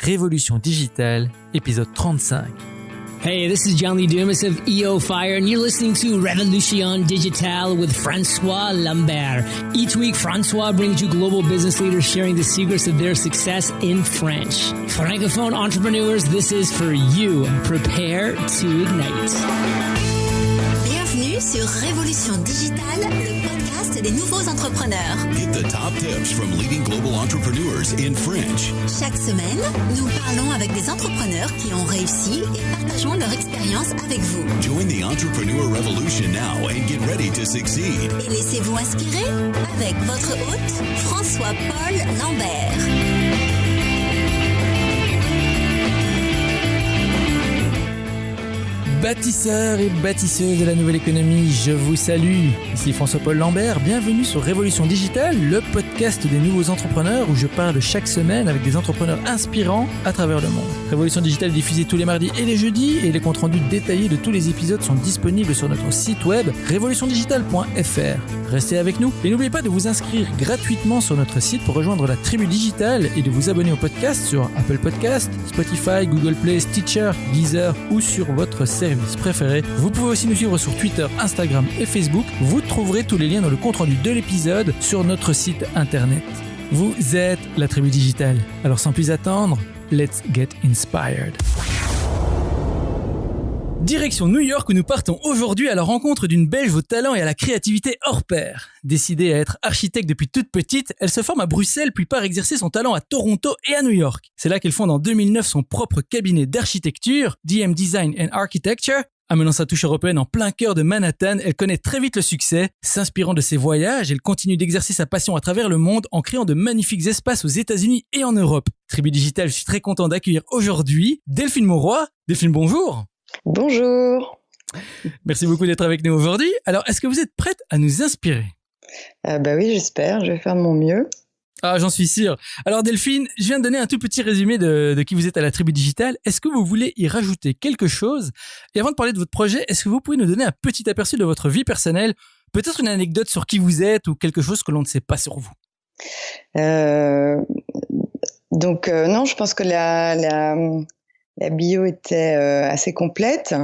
Révolution digitale, épisode 35. Hey, this is John Lee Dumas of EO Fire, and you're listening to Révolution Digitale with François Lambert. Each week, François brings you global business leaders sharing the secrets of their success in French. Francophone entrepreneurs, this is for you. Prepare to ignite. Bienvenue sur Révolution Digitale, le podcast des nouveaux entrepreneurs. Get the top tips from leading global entrepreneurs in French. Chaque semaine, nous parlons avec des entrepreneurs qui ont réussi et partageons leur expérience avec vous. Join the entrepreneur revolution now and get ready to succeed. Et laissez-vous inspirer avec votre hôte, François-Paul Lambert. Bâtisseurs et bâtisseuses de la nouvelle économie, je vous salue. Ici François-Paul Lambert, bienvenue sur Révolution Digitale, le podcast des nouveaux entrepreneurs où je parle chaque semaine avec des entrepreneurs inspirants à travers le monde. Révolution Digitale est diffusée tous les mardis et les jeudis et les comptes rendus détaillés de tous les épisodes sont disponibles sur notre site web révolutiondigitale.fr. Restez avec nous et n'oubliez pas de vous inscrire gratuitement sur notre site pour rejoindre la tribu digitale et de vous abonner au podcast sur Apple Podcasts, Spotify, Google Play, Stitcher, Deezer ou sur votre service préféré. Vous pouvez aussi nous suivre sur Twitter, Instagram et Facebook. Vous trouverez tous les liens dans le compte rendu de l'épisode sur notre site internet. Vous êtes la tribu digitale. Alors sans plus attendre, let's get inspired. Direction New York où nous partons aujourd'hui à la rencontre d'une Belge au talent et à la créativité hors pair. Décidée à être architecte depuis toute petite, elle se forme à Bruxelles puis part exercer son talent à Toronto et à New York. C'est là qu'elle fonde en 2009 son propre cabinet d'architecture, DM Design and Architecture. Amenant sa touche européenne en plein cœur de Manhattan, elle connaît très vite le succès. S'inspirant de ses voyages, elle continue d'exercer sa passion à travers le monde en créant de magnifiques espaces aux États-Unis et en Europe. Tribu Digitale, je suis très content d'accueillir aujourd'hui Delphine Mauroy. Delphine, bonjour. Bonjour. Merci beaucoup d'être avec nous aujourd'hui. Alors, est-ce que vous êtes prête à nous inspirer ? Oui, j'espère. Je vais faire de mon mieux. Ah, j'en suis sûr. Alors Delphine, je viens de donner un tout petit résumé de qui vous êtes à la tribu digitale. Est-ce que vous voulez y rajouter quelque chose ? Et avant de parler de votre projet, est-ce que vous pouvez nous donner un petit aperçu de votre vie personnelle ? Peut-être une anecdote sur qui vous êtes ou quelque chose que l'on ne sait pas sur vous. Non, je pense que la bio était assez complète.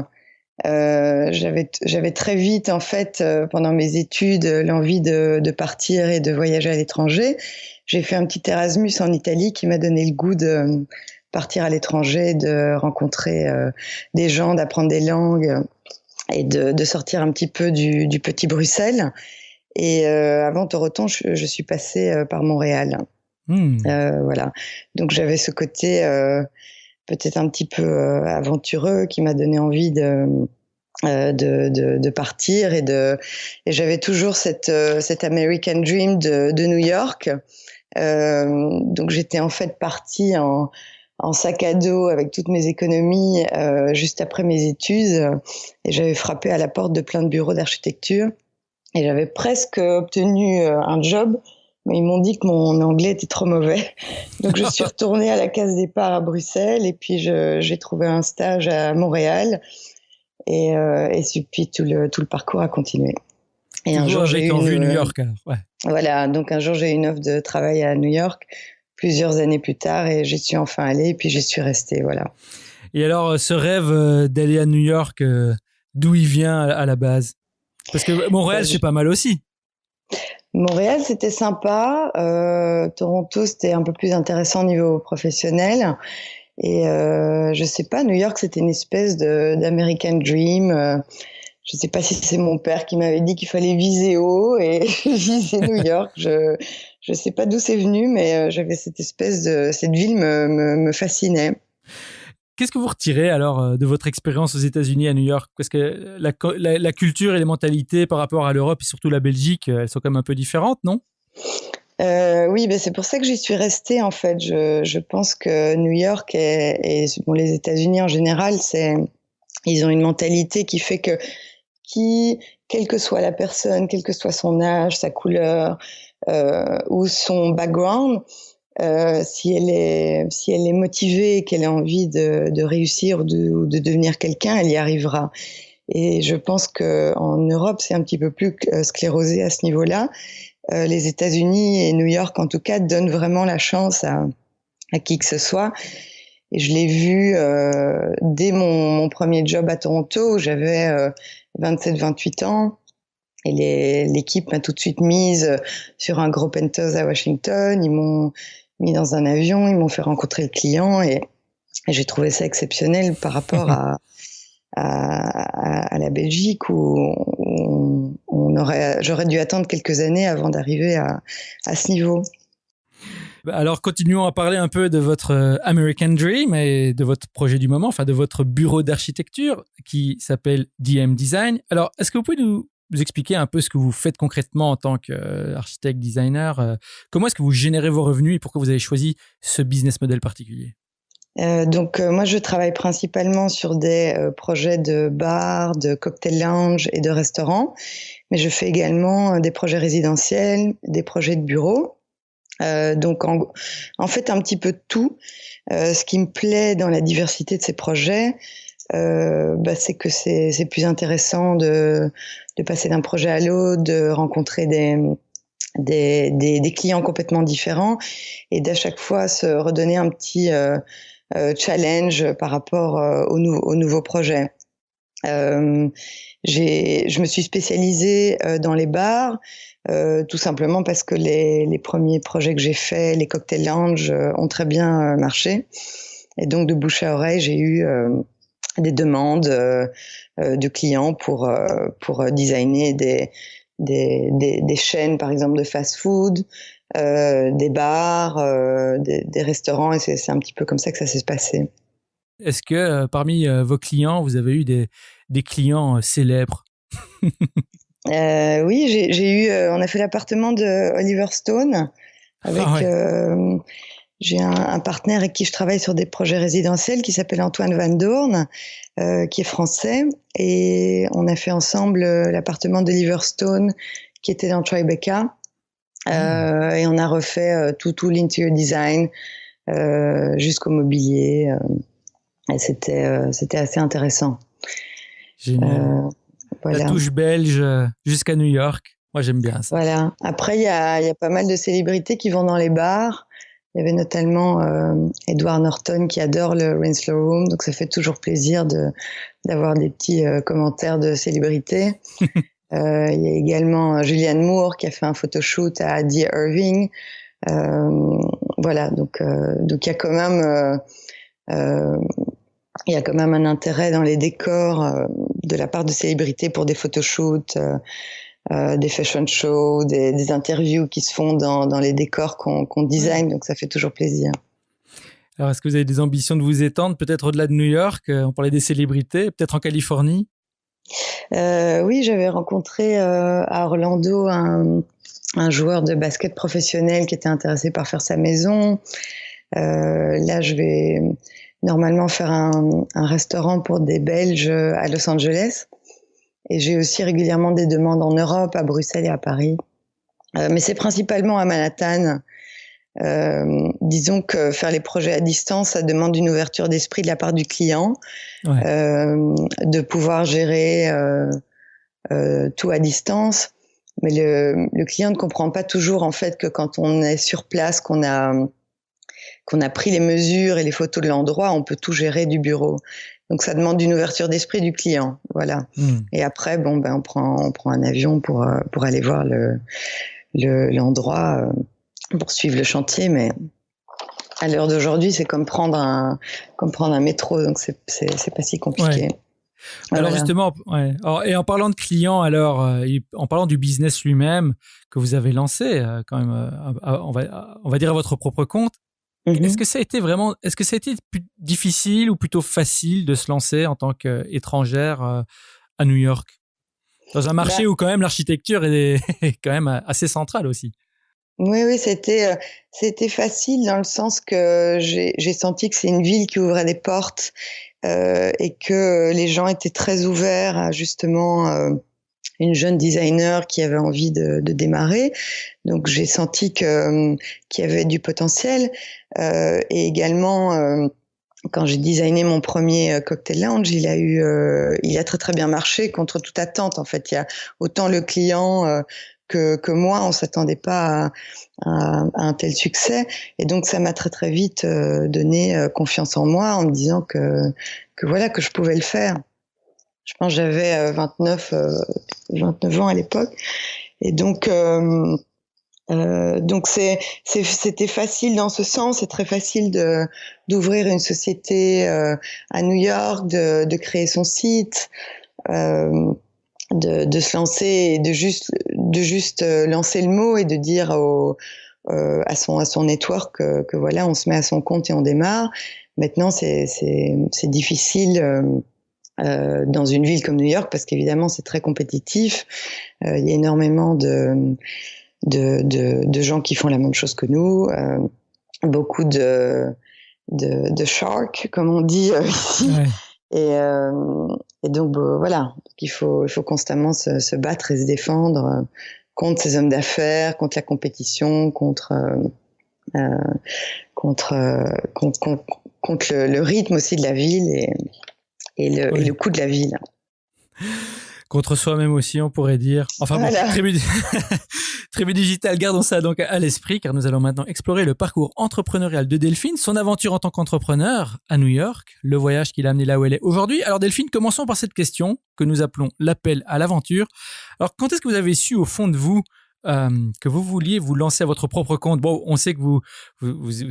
J'avais très vite, en fait, pendant mes études, l'envie de partir et de voyager à l'étranger. J'ai fait un petit Erasmus en Italie qui m'a donné le goût de partir à l'étranger, de rencontrer des gens, d'apprendre des langues et de sortir un petit peu du petit Bruxelles. Et avant Toronto, je suis passée par Montréal. Voilà. Donc j'avais ce côté peut-être un petit peu aventureux qui m'a donné envie de partir et j'avais toujours cette American Dream de New York. Donc j'étais en fait partie en sac à dos avec toutes mes économies juste après mes études et j'avais frappé à la porte de plein de bureaux d'architecture et j'avais presque obtenu un job. Mais ils m'ont dit que mon anglais était trop mauvais. Donc, je suis retournée à la case départ à Bruxelles et puis j'ai trouvé un stage à Montréal et puis tout le parcours a continué. Et un jour, j'ai eu en vue New York. Alors. Ouais. Voilà. Donc, un jour, j'ai eu une offre de travail à New York plusieurs années plus tard et j'y suis enfin allée et puis j'y suis restée. Voilà. Et alors, ce rêve d'aller à New York, d'où il vient à la base ? Parce que Montréal, c'est pas mal aussi. Montréal, c'était sympa. Toronto, c'était un peu plus intéressant au niveau professionnel. Et je sais pas, New York, c'était une espèce d'American Dream. Je sais pas si c'est mon père qui m'avait dit qu'il fallait viser haut et viser New York. Je sais pas d'où c'est venu, mais j'avais cette ville me fascinait. Qu'est-ce que vous retirez alors de votre expérience aux États-Unis à New York ? Parce que la culture et les mentalités par rapport à l'Europe et surtout la Belgique, elles sont quand même un peu différentes, non ? Oui, c'est pour ça que j'y suis restée en fait. Je pense que New York et les États-Unis en général, ils ont une mentalité qui fait que quelle que soit la personne, quel que soit son âge, sa couleur ou son background, si elle est motivée, qu'elle a envie de réussir ou de devenir quelqu'un, elle y arrivera. Et je pense qu'en Europe, c'est un petit peu plus sclérosé à ce niveau-là. Les États-Unis et New York, en tout cas, donnent vraiment la chance à qui que ce soit. Et je l'ai vu dès mon premier job à Toronto, où j'avais 27-28 ans. Et l'équipe m'a tout de suite mise sur un gros penthouse à Washington. Ils m'ont mis dans un avion, ils m'ont fait rencontrer le client et j'ai trouvé ça exceptionnel par rapport à la Belgique où j'aurais dû attendre quelques années avant d'arriver à ce niveau. Alors, continuons à parler un peu de votre American Dream et de votre projet du moment, enfin de votre bureau d'architecture qui s'appelle DM Design. Alors, est-ce que vous pouvez nous expliquer un peu ce que vous faites concrètement en tant qu'architecte designer? Comment est-ce que vous générez vos revenus et pourquoi vous avez choisi ce business model particulier? Moi, je travaille principalement sur des projets de bars, de cocktail lounge et de restaurants, mais je fais également des projets résidentiels, des projets de bureaux. Donc en fait un petit peu de tout. Ce qui me plaît dans la diversité de ces projets, c'est que c'est plus intéressant de passer d'un projet à l'autre, de rencontrer des clients complètement différents et d'à chaque fois se redonner un petit challenge par rapport aux nouveaux projets. Je me suis spécialisée dans les bars, tout simplement parce que les premiers projets que j'ai faits, les cocktail lounge, ont très bien marché. Et donc, de bouche à oreille, j'ai eu des demandes de clients pour designer des chaînes, par exemple, de fast-food, des bars, des restaurants, et c'est un petit peu comme ça que ça s'est passé. Est-ce que parmi vos clients, vous avez eu des clients célèbres? Oui, j'ai eu. On a fait l'appartement de Oliver Stone avec. J'ai un partenaire avec qui je travaille sur des projets résidentiels qui s'appelle Antoine Van Doorn, qui est français, et on a fait ensemble l'appartement d'Oliver Stone qui était dans Tribeca, et on a refait tout l'interior design jusqu'au mobilier. Et c'était assez intéressant. Génial. Voilà. La touche belge jusqu'à New York. Moi, j'aime bien ça. Voilà. Après, il y a pas mal de célébrités qui vont dans les bars. Il y avait notamment Edward Norton qui adore le Rinslow Room. Donc, ça fait toujours plaisir d'avoir des petits commentaires de célébrités. Il y a également Julianne Moore qui a fait un photoshoot à Dear Irving. Voilà. Donc, il y a quand même... il y a quand même un intérêt dans les décors de la part de célébrités pour des photoshoots, des fashion shows, des interviews qui se font dans les décors qu'on design, donc ça fait toujours plaisir. Alors, est-ce que vous avez des ambitions de vous étendre, peut-être au-delà de New York? On parlait des célébrités, peut-être en Californie? Oui, j'avais rencontré à Orlando un joueur de basket professionnel qui était intéressé par faire sa maison. Là, je vais normalement faire un restaurant pour des Belges à Los Angeles. Et j'ai aussi régulièrement des demandes en Europe, à Bruxelles et à Paris. Mais c'est principalement à Manhattan. Disons que faire les projets à distance, ça demande une ouverture d'esprit de la part du client, de pouvoir gérer tout à distance. Mais le client ne comprend pas toujours en fait que quand on est sur place, qu'on a pris les mesures et les photos de l'endroit, on peut tout gérer du bureau. Donc ça demande une ouverture d'esprit du client, voilà. Et après, on prend un avion pour aller voir l'endroit, pour suivre le chantier. Mais à l'heure d'aujourd'hui, c'est comme prendre un métro, donc c'est pas si compliqué. Ouais. Alors justement, et en parlant de clients, en parlant du business lui-même que vous avez lancé, quand même, on va dire à votre propre compte. Est-ce que ça a été plus difficile ou plutôt facile de se lancer en tant qu'étrangère à New York, dans un marché où quand même l'architecture est quand même assez centrale aussi? Oui, c'était facile dans le sens que j'ai senti que c'est une ville qui ouvrait des portes et que les gens étaient très ouverts à justement une jeune designer qui avait envie de démarrer. Donc j'ai senti qu'il y avait du potentiel, et également quand j'ai designé mon premier cocktail lounge, il a très très bien marché contre toute attente. En fait, il y a autant le client que moi, on s'attendait pas à un tel succès. Et donc, ça m'a très, très vite donné confiance en moi en me disant que voilà, que je pouvais le faire. Je pense que j'avais 29 ans à l'époque. Et donc c'était facile dans ce sens. C'est très facile d'ouvrir une société à New York, de créer son site, de se lancer et de juste lancer le mot et de dire à son network que voilà, on se met à son compte et on démarre. Maintenant, c'est difficile dans une ville comme New York parce qu'évidemment c'est très compétitif. Il y a énormément de gens qui font la même chose que nous, beaucoup de sharks comme on dit ici. Ouais. Et donc voilà, il faut constamment se battre et se défendre contre ces hommes d'affaires, contre la compétition, contre le rythme aussi de la ville et le coût de la ville. Contre soi-même aussi, on pourrait dire. Enfin bon, voilà. Tribu Digital, gardons ça donc à l'esprit, car nous allons maintenant explorer le parcours entrepreneurial de Delphine, son aventure en tant qu'entrepreneur à New York, le voyage qui l'a amené là où elle est aujourd'hui. Alors Delphine, commençons par cette question que nous appelons l'appel à l'aventure. Alors, quand est-ce que vous avez su au fond de vous que vous vouliez vous lancer à votre propre compte? Bon, on sait que vous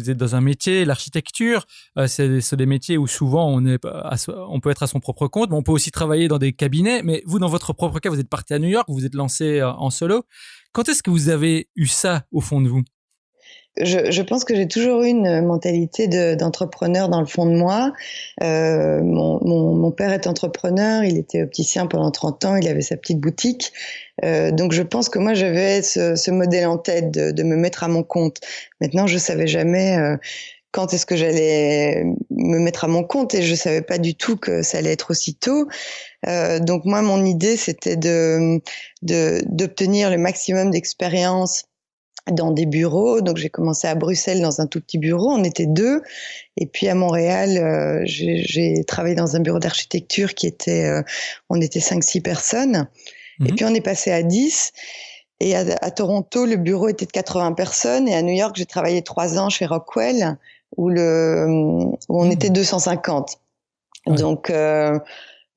êtes dans un métier, l'architecture, c'est des métiers où souvent on peut être à son propre compte, mais on peut aussi travailler dans des cabinets. Mais vous, dans votre propre cas, vous êtes parti à New York, vous vous êtes lancé en solo. Quand est-ce que vous avez eu ça au fond de vous? Je pense que j'ai toujours eu une mentalité d'entrepreneur dans le fond de moi. Mon père est entrepreneur, il était opticien pendant 30 ans, il avait sa petite boutique. Donc je pense que moi j'avais ce modèle en tête de me mettre à mon compte. Maintenant, je savais jamais quand est-ce que j'allais me mettre à mon compte et je savais pas du tout que ça allait être aussitôt. Donc moi, mon idée, c'était d'obtenir le maximum d'expérience dans des bureaux. Donc j'ai commencé à Bruxelles dans un tout petit bureau, on était 2, et puis à Montréal j'ai travaillé dans un bureau d'architecture on était 5-6 personnes, et puis on est passé à 10, et à Toronto le bureau était de 80 personnes, et à New York j'ai travaillé 3 ans chez Rockwell où on était 250. Ouais. Donc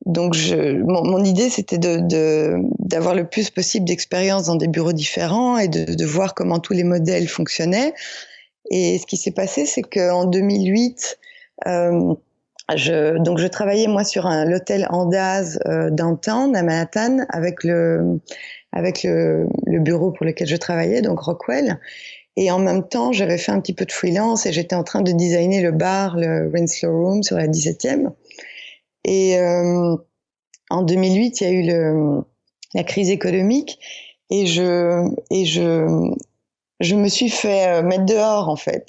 mon idée c'était d'avoir le plus possible d'expérience dans des bureaux différents et de voir comment tous les modèles fonctionnaient. Et ce qui s'est passé, c'est qu'en 2008, je travaillais moi sur l'hôtel Andaz downtown à Manhattan avec le bureau pour lequel je travaillais, donc Rockwell. Et en même temps, j'avais fait un petit peu de freelance et j'étais en train de designer le bar, le Winslow Room sur la 17e. Et en 2008, il y a eu la crise économique et je me suis fait mettre dehors en fait.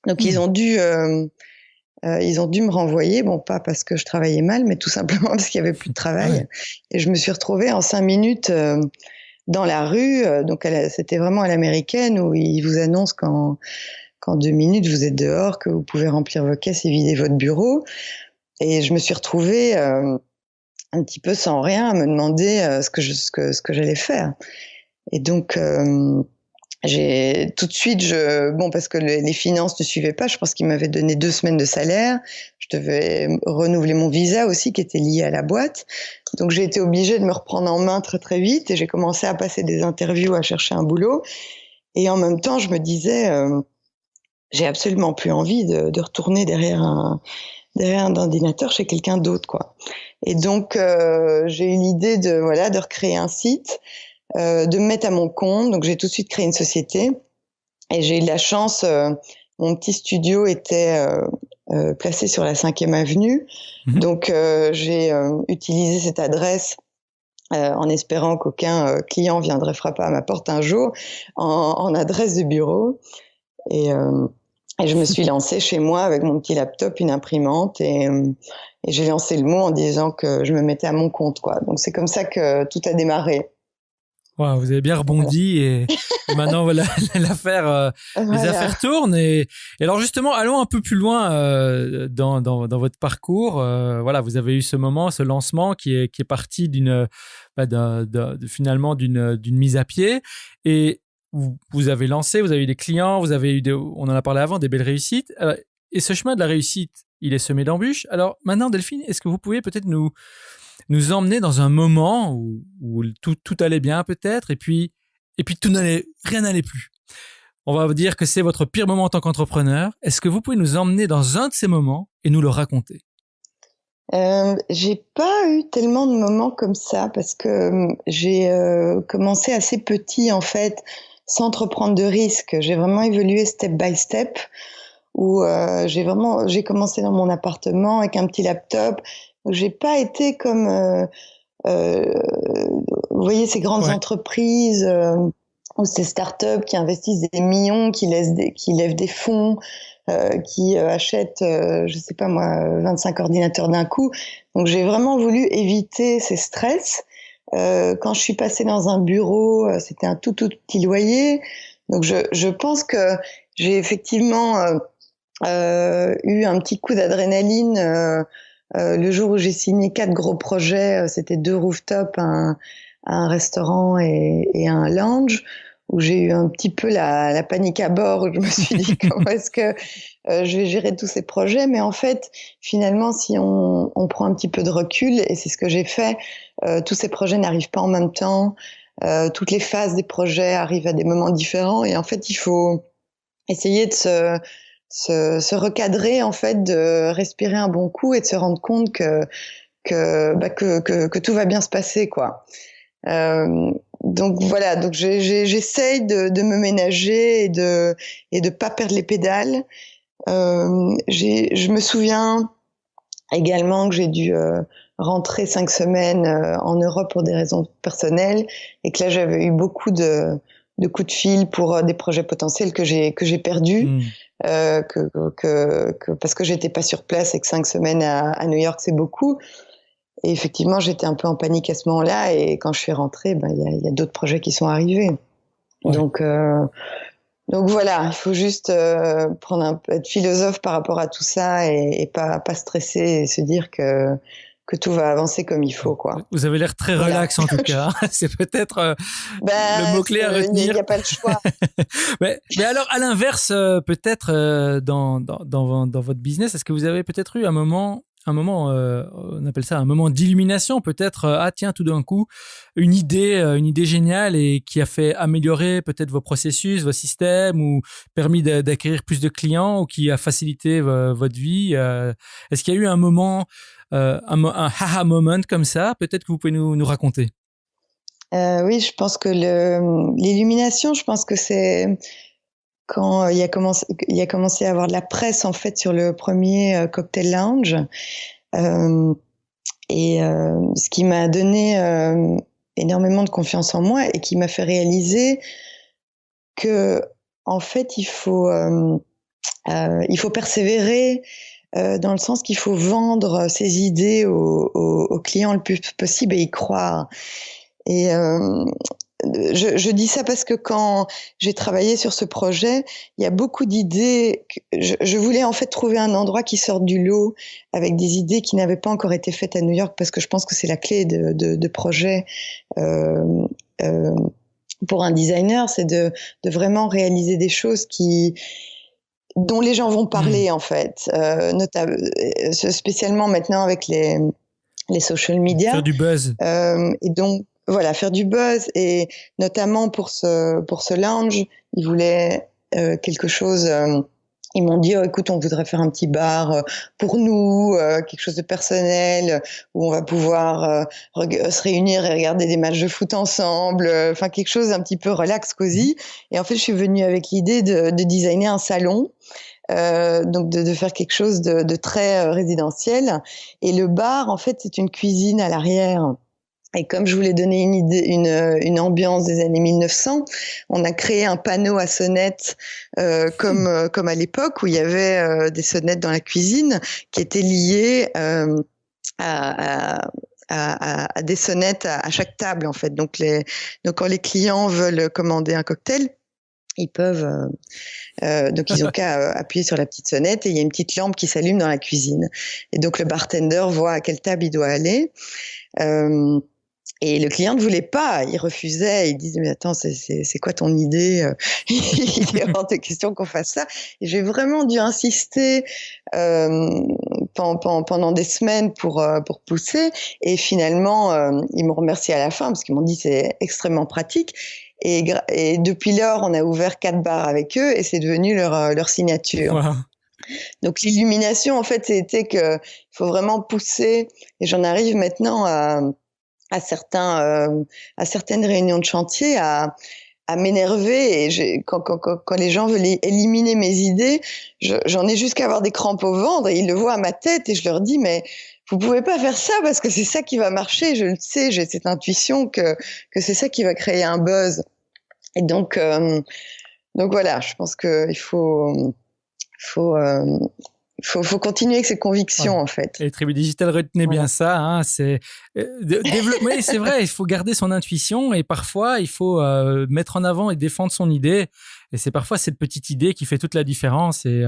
Donc ils ont dû me renvoyer, bon pas parce que je travaillais mal, mais tout simplement parce qu'il y avait plus de travail. Ouais. Et je me suis retrouvée en 5 minutes dans la rue. Donc c'était vraiment à l'américaine où ils vous annoncent qu'en 2 minutes vous êtes dehors, que vous pouvez remplir vos caisses et vider votre bureau. Et je me suis retrouvée un petit peu sans rien à me demander ce que j'allais faire. Et donc j'ai tout de suite parce que les finances ne suivaient pas, je pense qu'ils m'avaient donné 2 semaines de salaire. Je devais renouveler mon visa aussi qui était lié à la boîte. Donc j'ai été obligée de me reprendre en main très très vite et j'ai commencé à passer des interviews, à chercher un boulot. Et en même temps, je me disais j'ai absolument plus envie de retourner derrière un ordinateur chez quelqu'un d'autre, quoi. Et donc j'ai eu l'idée de recréer un site, de me mettre à mon compte. Donc j'ai tout de suite créé une société et j'ai eu de la chance. Mon petit studio était placé sur la 5e avenue. Donc j'ai utilisé cette adresse en espérant qu'aucun client viendrait frapper à ma porte un jour en adresse de bureau. Et je me suis lancée chez moi avec mon petit laptop, une imprimante, et j'ai lancé le mot en disant que je me mettais à mon compte, quoi. Donc c'est comme ça que tout a démarré. Wow, vous avez bien rebondi et maintenant voilà l'affaire, les affaires tournent et alors justement allons un peu plus loin dans votre parcours. Voilà, vous avez eu ce moment, ce lancement qui est parti finalement d'une mise à pied et vous avez lancé, vous avez eu des clients, vous avez eu on en a parlé avant, des belles réussites. Et ce chemin de la réussite, il est semé d'embûches. Alors maintenant, Delphine, est-ce que vous pouvez peut-être nous emmener dans un moment où tout allait bien peut-être et puis rien n'allait plus. On va vous dire que c'est votre pire moment en tant qu'entrepreneur. Est-ce que vous pouvez nous emmener dans un de ces moments et nous le raconter? J'ai pas eu tellement de moments comme ça parce que j'ai commencé assez petit en fait, sans trop prendre de risques. J'ai vraiment évolué step by step où j'ai commencé dans mon appartement avec un petit laptop. J'ai pas été comme, vous voyez, ces grandes entreprises ou ces startups qui investissent des millions, qui lèvent des fonds, qui achètent, je sais pas moi, 25 ordinateurs d'un coup. Donc j'ai vraiment voulu éviter ces stress. Quand je suis passée dans un bureau, c'était un tout petit loyer. Donc je pense que j'ai effectivement eu un petit coup d'adrénaline. Le jour où j'ai signé 4 gros projets, c'était 2 rooftops, un restaurant et un lounge, où j'ai eu un petit peu la panique à bord, où je me suis dit comment est-ce que je vais gérer tous ces projets. Mais en fait, finalement, si on prend un petit peu de recul, et c'est ce que j'ai fait, tous ces projets n'arrivent pas en même temps. Toutes les phases des projets arrivent à des moments différents. Et en fait, il faut essayer de se recadrer, en fait, de respirer un bon coup et de se rendre compte que tout va bien se passer, quoi. Donc voilà, donc j'essaye de me ménager et de pas perdre les pédales. Je me souviens également que j'ai dû rentrer 5 semaines en Europe pour des raisons personnelles et que là j'avais eu beaucoup de coups de fil pour des projets potentiels que j'ai perdus. Parce que j'étais pas sur place et que 5 semaines à New York c'est beaucoup. Et effectivement, j'étais un peu en panique à ce moment-là. Et quand je suis rentrée, il y a d'autres projets qui sont arrivés. Ouais. Donc voilà, il faut juste être philosophe par rapport à tout ça et pas stresser et se dire que tout va avancer comme il faut, quoi. Vous avez l'air très relax, en tout cas. C'est peut-être le mot-clé à retenir. Il n'y a pas le choix. mais alors, à l'inverse, peut-être dans votre business, est-ce que vous avez peut-être eu un moment, on appelle ça un moment d'illumination, peut-être, tiens, tout d'un coup, une idée géniale et qui a fait améliorer peut-être vos processus, vos systèmes ou permis d'acquérir plus de clients ou qui a facilité votre vie. Est-ce qu'il y a eu un moment, un haha moment comme ça, peut-être que vous pouvez nous raconter? Oui, je pense que l'illumination, je pense que c'est quand il y a commencé à avoir de la presse en fait sur le premier cocktail lounge, ce qui m'a donné énormément de confiance en moi et qui m'a fait réaliser que en fait il faut persévérer. Dans le sens qu'il faut vendre ses idées aux clients le plus possible et y croire. Et je dis ça parce que quand j'ai travaillé sur ce projet, il y a beaucoup d'idées. Je voulais en fait trouver un endroit qui sorte du lot avec des idées qui n'avaient pas encore été faites à New York, parce que je pense que c'est la clé de projet pour un designer, c'est de vraiment réaliser des choses dont les gens vont parler, en fait, spécialement maintenant avec les social media. Faire du buzz. Et donc, voilà, faire du buzz. Et notamment pour ce lounge, ils voulaient quelque chose... ils m'ont dit, écoute, on voudrait faire un petit bar pour nous, quelque chose de personnel, où on va pouvoir se réunir et regarder des matchs de foot ensemble, enfin quelque chose un petit peu relax, cosy. Et en fait, je suis venue avec l'idée de designer un salon, donc de faire quelque chose de très résidentiel. Et le bar, en fait, c'est une cuisine à l'arrière. Et comme je voulais donner une ambiance des années 1900, on a créé un panneau à sonnettes comme à l'époque où il y avait des sonnettes dans la cuisine qui étaient liées à à des sonnettes à chaque table en fait. Donc quand les clients veulent commander un cocktail, ils peuvent donc ils ont qu'à appuyer sur la petite sonnette et il y a une petite lampe qui s'allume dans la cuisine. Et donc le bartender voit à quelle table il doit aller. Et le client ne voulait pas, il refusait, il disait mais attends c'est quoi ton idée? Il est hors de question qu'on fasse ça. Et j'ai vraiment dû insister pendant des semaines pour pousser. Et finalement ils m'ont remercié à la fin parce qu'ils m'ont dit c'est extrêmement pratique. Et depuis lors, on a ouvert 4 bars avec eux et c'est devenu leur signature. Wow. Donc l'illumination, en fait, c'était que il faut vraiment pousser. Et j'en arrive maintenant à certaines réunions de chantier à m'énerver. Et quand les gens veulent éliminer mes idées, j'en ai jusqu'à avoir des crampes au ventre. Et ils le voient à ma tête et je leur dis mais vous pouvez pas faire ça parce que c'est ça qui va marcher, je le sais, j'ai cette intuition que c'est ça qui va créer un buzz. Et donc voilà, je pense que il faut continuer avec ses convictions en fait. Et Tribu Digital, retenez bien ça. Hein, c'est oui, c'est vrai. Il faut garder son intuition et parfois il faut mettre en avant et défendre son idée. Et c'est parfois cette petite idée qui fait toute la différence. Et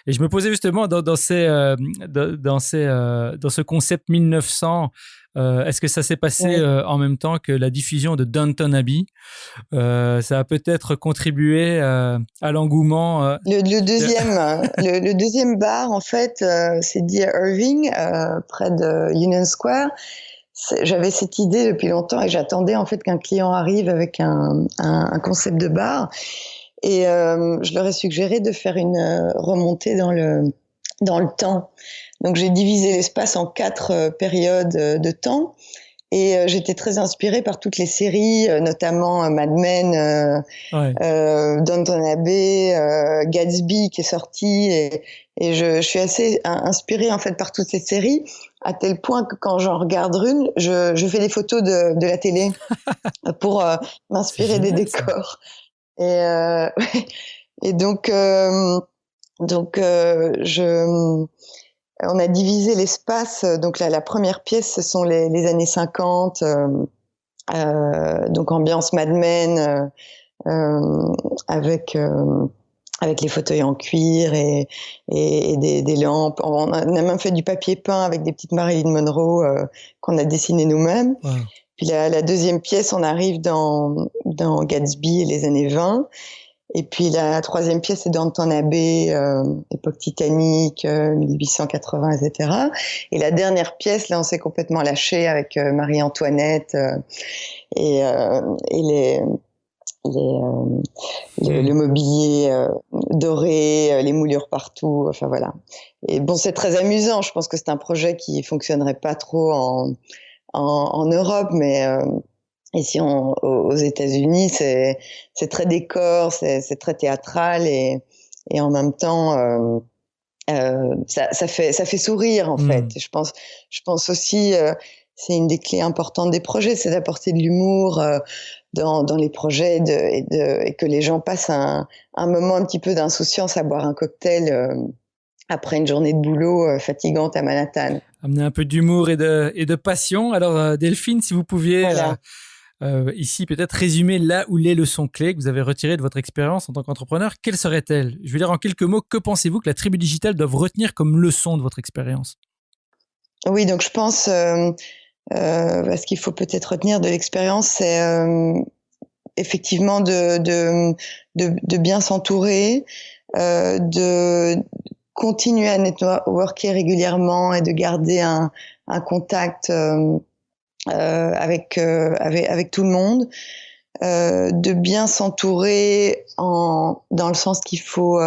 je me posais justement dans ce concept 1900. Est-ce que ça s'est passé en même temps que la diffusion de Downton Abbey? Ça a peut-être contribué à l'engouement. Le deuxième bar, en fait, c'est dit à Irving, près de Union Square. J'avais cette idée depuis longtemps et j'attendais en fait qu'un client arrive avec un concept de bar. Et je leur ai suggéré de faire une remontée dans le temps. Donc j'ai divisé l'espace en 4 périodes de temps et j'étais très inspirée par toutes les séries, notamment Mad Men, Downton Abbey, Gatsby qui est sorti et je suis assez inspirée en fait par toutes ces séries à tel point que quand j'en regarde une, je fais des photos de la télé pour m'inspirer des décors. Et donc on a divisé l'espace. Donc la première pièce, ce sont les années 50, donc ambiance Mad Men, avec les fauteuils en cuir et des lampes. On a même fait du papier peint avec des petites Marilyn Monroe qu'on a dessinées nous-mêmes. Wow. Puis la deuxième pièce, on arrive dans Gatsby et les années 20. Et puis la troisième pièce, c'est Downton Abbey, époque Titanic, 1880, etc. Et la dernière pièce, là, on s'est complètement lâché avec Marie-Antoinette le mobilier doré, les moulures partout. Enfin voilà. Et bon, c'est très amusant. Je pense que c'est un projet qui fonctionnerait pas trop en Europe, mais ici aux États-Unis, c'est très décor, c'est très théâtral et en même temps ça fait sourire en fait. Je pense aussi c'est une des clés importantes des projets, c'est d'apporter de l'humour dans les projets et que les gens passent un moment un petit peu d'insouciance à boire un cocktail après une journée de boulot fatigante à Manhattan. Amener un peu d'humour et de passion. Alors Delphine, si vous pouviez ici peut-être résumer là où les leçons clés que vous avez retirées de votre expérience en tant qu'entrepreneur, quelles seraient-elles? Je veux dire en quelques mots, que pensez-vous que la tribu digitale doit retenir comme leçon de votre expérience? Oui, donc je pense ce qu'il faut peut-être retenir de l'expérience, c'est effectivement de bien s'entourer, de continuer à networker régulièrement et de garder un contact avec tout le monde, de bien s'entourer dans le sens qu'il faut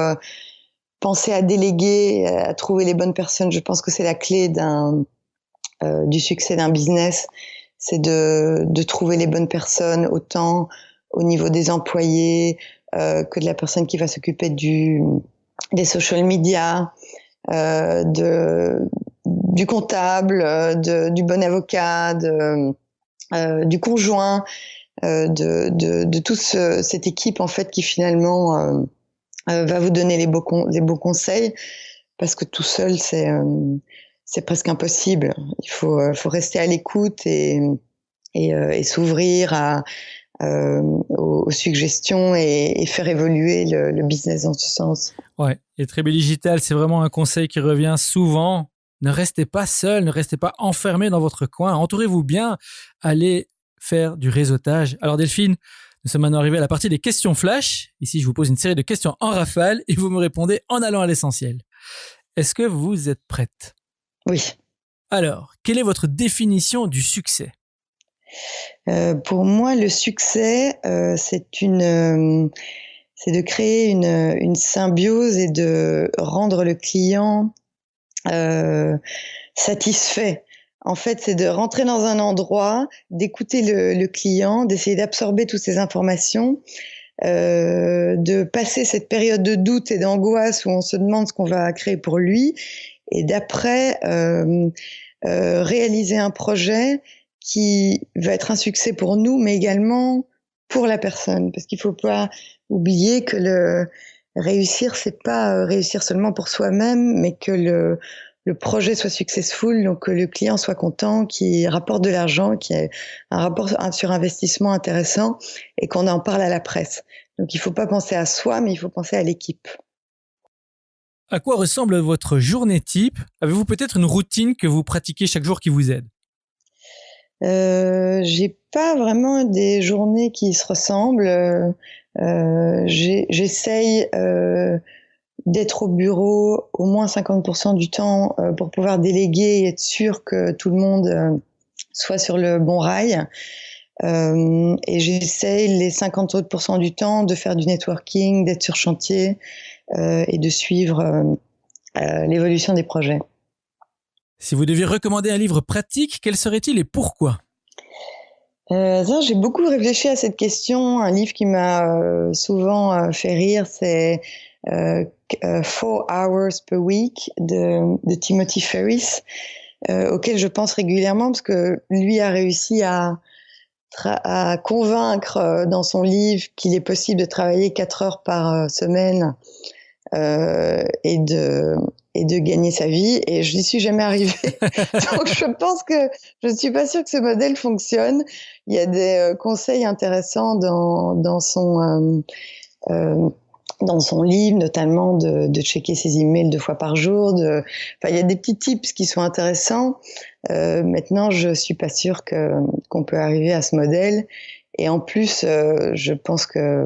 penser à déléguer, à trouver les bonnes personnes. Je pense que c'est la clé du succès d'un business, c'est de trouver les bonnes personnes, autant au niveau des employés que de la personne qui va s'occuper des social media, du comptable, du bon avocat, du conjoint, de toute cette équipe en fait qui finalement va vous donner les bons conseils, parce que tout seul c'est presque impossible. Il faut rester à l'écoute et s'ouvrir aux suggestions et faire évoluer le business dans ce sens. Ouais, et Tribu Digital, c'est vraiment un conseil qui revient souvent. Ne restez pas seul, ne restez pas enfermé dans votre coin. Entourez-vous bien, allez faire du réseautage. Alors Delphine, nous sommes maintenant arrivés à la partie des questions flash. Ici, je vous pose une série de questions en rafale et vous me répondez en allant à l'essentiel. Est-ce que vous êtes prête ? Oui. Alors, quelle est votre définition du succès ? Pour moi, le succès, c'est de créer une symbiose et de rendre le client satisfait. En fait, c'est de rentrer dans un endroit, d'écouter le client, d'essayer d'absorber toutes ces informations, de passer cette période de doute et d'angoisse où on se demande ce qu'on va créer pour lui, et d'après réaliser un projet qui va être un succès pour nous, mais également pour la personne. Parce qu'il faut pas oublier que réussir, c'est pas réussir seulement pour soi-même, mais que le projet soit successful, donc que le client soit content, qu'il rapporte de l'argent, qu'il y ait un rapport sur investissement intéressant et qu'on en parle à la presse. Donc il faut pas penser à soi, mais il faut penser à l'équipe. À quoi ressemble votre journée type ? Avez-vous peut-être une routine que vous pratiquez chaque jour qui vous aide ? J'ai pas vraiment des journées qui se ressemblent. J'essaye d'être au bureau au moins 50% du temps pour pouvoir déléguer et être sûr que tout le monde soit sur le bon rail. Et j'essaye les 50 autres % du temps de faire du networking, d'être sur chantier et de suivre l'évolution des projets. Si vous deviez recommander un livre pratique, quel serait-il et pourquoi ? J'ai beaucoup réfléchi à cette question. Un livre qui m'a souvent fait rire, c'est 4 Hours Per Week de Timothy Ferriss, auquel je pense régulièrement parce que lui a réussi à convaincre dans son livre qu'il est possible de travailler 4 heures par semaine et de gagner sa vie, et je n'y suis jamais arrivée. Donc je pense que je suis pas sûre que ce modèle fonctionne. Il y a des conseils intéressants dans son livre, notamment de checker ses emails 2 fois par jour. Enfin, il y a des petits tips qui sont intéressants. Maintenant, je suis pas sûre qu'on peut arriver à ce modèle. Et en plus, je pense que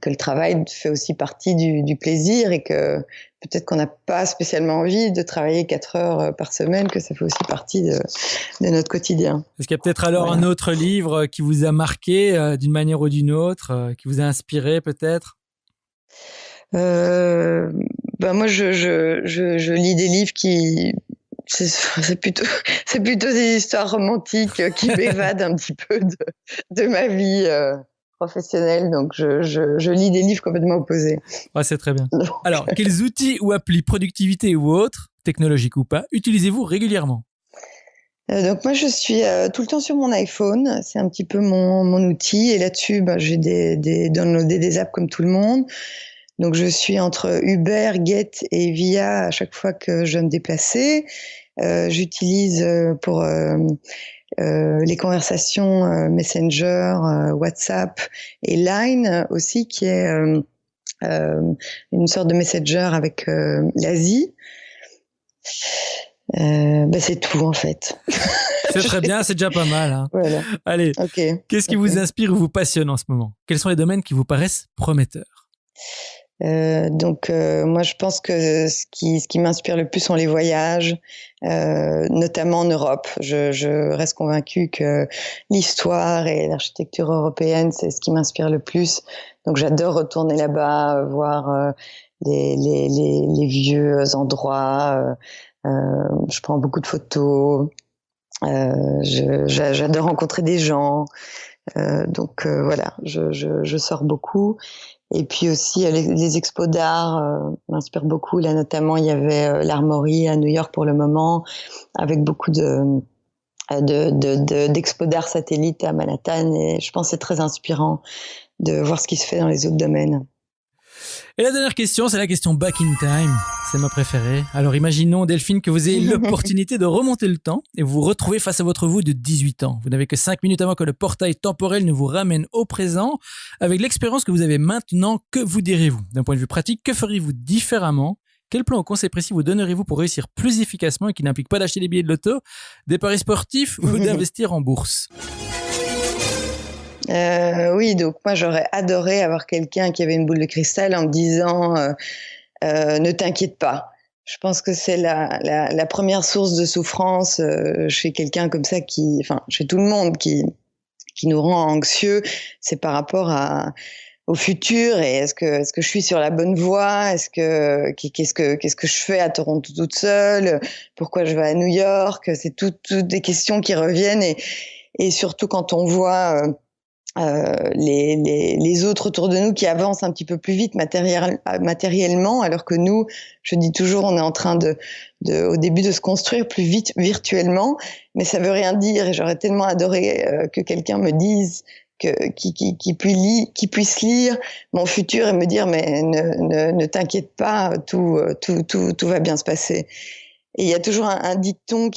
le travail fait aussi partie du plaisir, et que peut-être qu'on n'a pas spécialement envie de travailler 4 heures par semaine, que ça fait aussi partie de notre quotidien. Est-ce qu'il y a peut-être alors un autre livre qui vous a marqué d'une manière ou d'une autre, qui vous a inspiré peut-être ? Moi, je lis des livres qui... C'est plutôt des histoires romantiques qui m'évadent un petit peu de ma vie professionnelle, donc je lis des livres complètement opposés. Ouais, c'est très bien. Alors, quels outils ou applis productivité ou autres, technologiques ou pas, utilisez-vous régulièrement ? Donc moi, je suis tout le temps sur mon iPhone, c'est un petit peu mon outil, et là-dessus, j'ai downloadé des apps comme tout le monde. Donc je suis entre Uber, Get et Via à chaque fois que je dois me déplacer. J'utilise pour les conversations Messenger, WhatsApp et Line aussi, qui est une sorte de messenger avec l'Asie. C'est tout en fait. C'est très bien, c'est déjà pas mal. Hein. Voilà. Allez, Qu'est-ce qui vous inspire ou vous passionne en ce moment ? Quels sont les domaines qui vous paraissent prometteurs ? Moi je pense que ce qui m'inspire le plus sont les voyages, notamment en Europe. Je reste convaincue que l'histoire et l'architecture européenne, c'est ce qui m'inspire le plus. Donc j'adore retourner là-bas, voir les vieux endroits. Je prends beaucoup de photos. J'adore rencontrer des gens. Voilà, je sors beaucoup. Et puis aussi les expos d'art m'inspirent beaucoup. Là notamment, il y avait l'Armory à New York pour le moment, avec beaucoup d'expos d'art satellites à Manhattan. Et je pense que c'est très inspirant de voir ce qui se fait dans les autres domaines. Et la dernière question, c'est la question back in time. C'est ma préférée. Alors imaginons, Delphine, que vous ayez l'opportunité de remonter le temps et vous vous retrouvez face à votre vous de 18 ans. Vous n'avez que 5 minutes avant que le portail temporel ne vous ramène au présent. Avec l'expérience que vous avez maintenant, que vous direz-vous? D'un point de vue pratique, que feriez-vous différemment? Quel plan ou conseil précis vous donnerez-vous pour réussir plus efficacement et qui n'implique pas d'acheter des billets de loto, des paris sportifs ou d'investir en bourse? Oui, donc moi j'aurais adoré avoir quelqu'un qui avait une boule de cristal en me disant ne t'inquiète pas. Je pense que c'est la première source de souffrance chez quelqu'un comme ça chez tout le monde qui nous rend anxieux, c'est par rapport au futur et est-ce que je suis sur la bonne voie, qu'est-ce que je fais à Toronto toute seule, pourquoi je vais à New York, c'est toutes des questions qui reviennent et surtout quand on voit les autres autour de nous qui avancent un petit peu plus vite matériellement, alors que nous, je dis toujours, on est en train au début de se construire plus vite virtuellement, mais ça veut rien dire et j'aurais tellement adoré que quelqu'un me dise qui puisse lire mon futur et me dire mais ne t'inquiète pas, tout va bien se passer. Et il y a toujours un dicton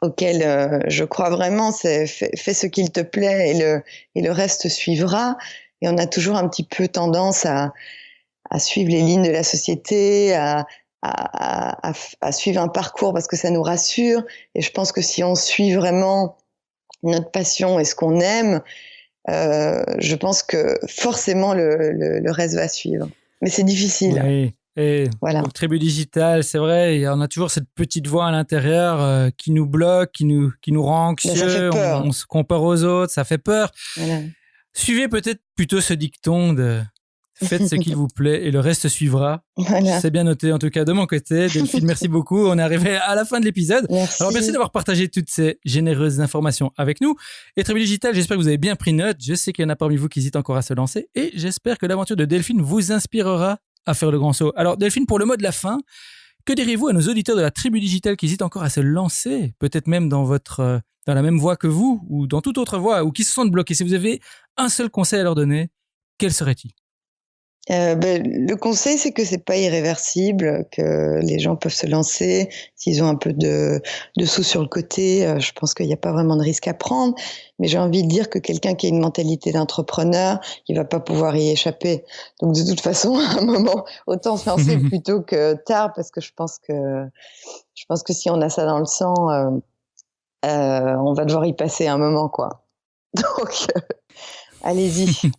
auquel je crois vraiment, c'est fais ce qu'il te plaît et le reste suivra. Et on a toujours un petit peu tendance à suivre les lignes de la société, à suivre un parcours parce que ça nous rassure. Et je pense que si on suit vraiment notre passion et ce qu'on aime, je pense que forcément le reste va suivre. Mais c'est difficile. Oui. Et voilà. Pour le Tribu Digital, c'est vrai, on a toujours cette petite voix à l'intérieur qui nous bloque, qui nous rend anxieux, on se compare aux autres, ça fait peur. Voilà. Suivez peut-être plutôt ce dicton de faites ce qu'il vous plaît et le reste suivra. Voilà. C'est bien noté en tout cas de mon côté. Delphine, merci beaucoup. On est arrivé à la fin de l'épisode. Merci. Alors merci d'avoir partagé toutes ces généreuses informations avec nous. Et Tribu Digital, j'espère que vous avez bien pris note. Je sais qu'il y en a parmi vous qui hésitent encore à se lancer et j'espère que l'aventure de Delphine vous inspirera à faire le grand saut. Alors Delphine, pour le mot de la fin, que diriez-vous à nos auditeurs de la Tribu Digitale qui hésitent encore à se lancer, peut-être même dans la même voie que vous ou dans toute autre voie, ou qui se sentent bloqués? Si vous avez un seul conseil à leur donner, quel serait-il? Le conseil, c'est que c'est pas irréversible, que les gens peuvent se lancer s'ils ont un peu de sous sur le côté. Je pense qu'il n'y a pas vraiment de risque à prendre, mais j'ai envie de dire que quelqu'un qui a une mentalité d'entrepreneur, il va pas pouvoir y échapper. Donc de toute façon, à un moment, autant se lancer plutôt que tard, parce que je pense que si on a ça dans le sang, on va devoir y passer un moment, quoi. Donc allez-y.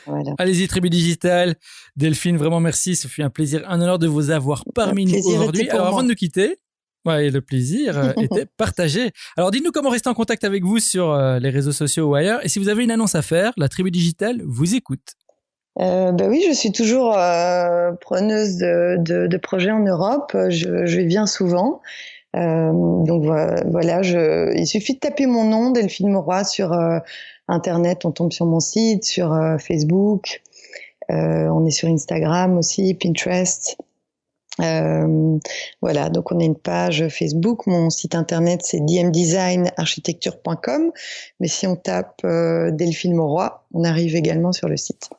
Voilà. Allez-y, Tribu Digital. Delphine, vraiment merci. Ce fut un plaisir, un honneur de vous avoir parmi nous aujourd'hui. Alors, avant de nous quitter, le plaisir était partagé. Alors, dites-nous comment rester en contact avec vous sur les réseaux sociaux ou ailleurs. Et si vous avez une annonce à faire, la Tribu Digital vous écoute. Oui, je suis toujours preneuse de projets en Europe. Je viens souvent. Donc voilà, il suffit de taper mon nom, Delphine Mauroy, sur Internet. On tombe sur mon site, sur Facebook. On est sur Instagram aussi, Pinterest. Voilà, donc on a une page Facebook. Mon site internet, c'est dmdesignarchitecture.com. Mais si on tape Delphine Mauroy, on arrive également sur le site.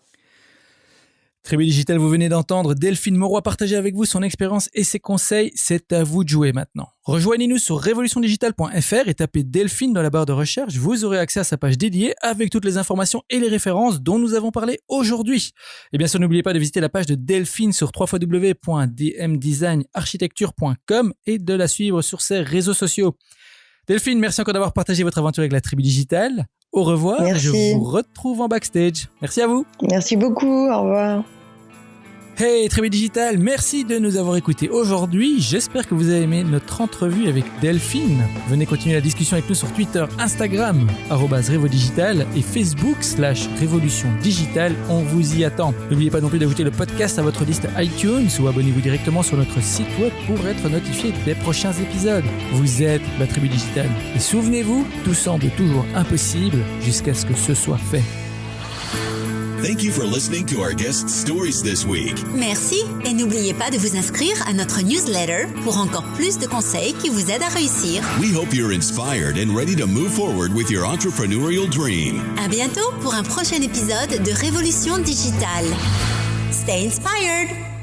Tribu Digital, vous venez d'entendre Delphine Mauroy partager avec vous son expérience et ses conseils. C'est à vous de jouer maintenant. Rejoignez-nous sur revolutiondigital.fr et tapez Delphine dans la barre de recherche. Vous aurez accès à sa page dédiée avec toutes les informations et les références dont nous avons parlé aujourd'hui. Et bien sûr, n'oubliez pas de visiter la page de Delphine sur www.dmdesignarchitecture.com et de la suivre sur ses réseaux sociaux. Delphine, merci encore d'avoir partagé votre aventure avec la Tribu Digital. Au revoir. Merci. Je vous retrouve en backstage. Merci à vous. Merci beaucoup. Au revoir. Hey Tribu Digital, merci de nous avoir écoutés aujourd'hui. J'espère que vous avez aimé notre entrevue avec Delphine. Venez continuer la discussion avec nous sur Twitter, Instagram, @RevoDigital et Facebook/Révolution Digitale. On vous y attend. N'oubliez pas non plus d'ajouter le podcast à votre liste iTunes ou abonnez-vous directement sur notre site web pour être notifié des prochains épisodes. Vous êtes la Tribu Digitale. Et souvenez-vous, tout semble toujours impossible jusqu'à ce que ce soit fait. Thank you for listening to our guest stories this week. Merci et n'oubliez pas de vous inscrire à notre newsletter pour encore plus de conseils qui vous aident à réussir. We hope you're inspired and ready to move forward with your entrepreneurial dream. À bientôt pour un prochain épisode de Révolution Digitale. Stay inspired!